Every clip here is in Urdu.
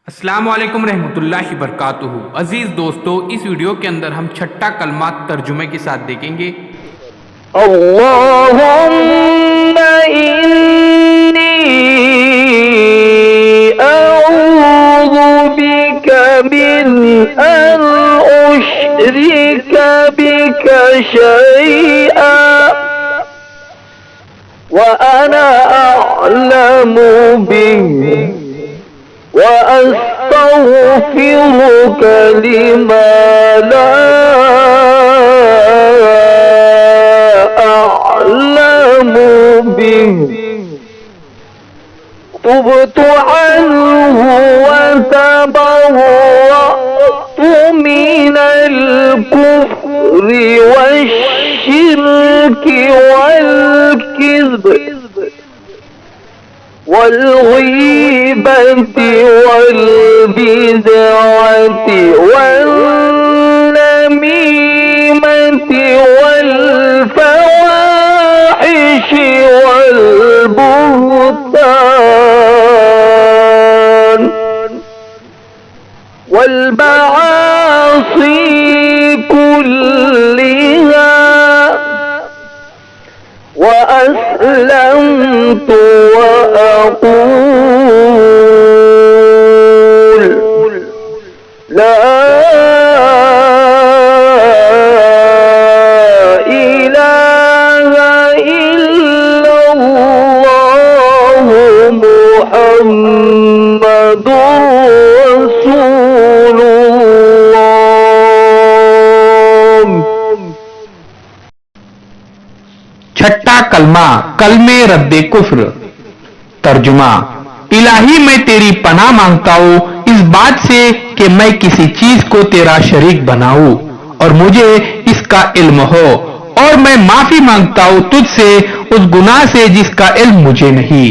السلام علیکم رحمۃ اللہ وبرکاتہ۔ عزیز دوستو، اس ویڈیو کے اندر ہم چھٹا کلمہ ترجمے کے ساتھ دیکھیں گے۔ اللہم انی اعوذ بک من ان اشرک بک شیئا وانا اعلم به وَأَسْتَغْفِرُكَ لِمَا لَا أَعْلَمُ بِهِ تُبْتُ عَنْهُ وَتَبَرَّأْتُ مِنَ الْكُفْرِ وَالشِّرْكِ وَالْكِذْبِ والغیبت والبدعت والنمیمت والفواحش والبہتان والمعاصی كلها وأسلمت وأقول لا إله إلا الله محمد رسول الله۔ چھٹا کلمہ کلمے رد کفر۔ ترجمہ: الہی میں تیری پناہ مانگتا ہوں اس بات سے کہ میں کسی چیز کو تیرا شریک بناؤں اور مجھے اس کا علم ہو، اور میں معافی مانگتا ہوں تجھ سے اس گناہ سے جس کا علم مجھے نہیں۔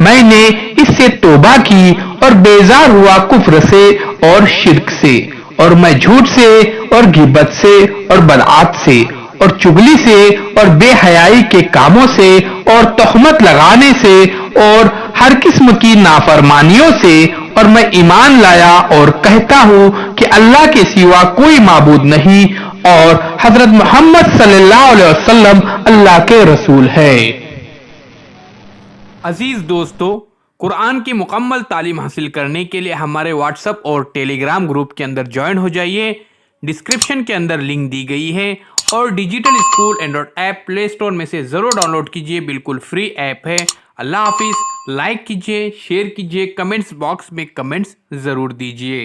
میں نے اس سے توبہ کی اور بیزار ہوا کفر سے اور شرک سے، اور میں جھوٹ سے اور غیبت سے اور بدعات سے اور چغلی سے اور بے حیائی کے کاموں سے اور تہمت لگانے سے اور ہر قسم کی نافرمانیوں سے، اور میں ایمان لایا اور کہتا ہوں کہ اللہ کے سوا کوئی معبود نہیں اور حضرت محمد صلی اللہ علیہ وسلم اللہ کے رسول ہے۔ عزیز دوستو، قرآن کی مکمل تعلیم حاصل کرنے کے لیے ہمارے واٹس ایپ اور ٹیلی گرام گروپ کے اندر جوائن ہو جائیے۔ ڈسکرپشن کے اندر لنک دی گئی ہے، اور ڈیجیٹل اسکول اینڈرائڈ ایپ پلے اسٹور میں سے ضرور ڈاؤن لوڈ کیجیے، بالکل فری ایپ ہے۔ اللہ حافظ۔ لائک کیجیے، شیئر کیجیے، کمنٹس باکس میں کمنٹس ضرور دیجیے۔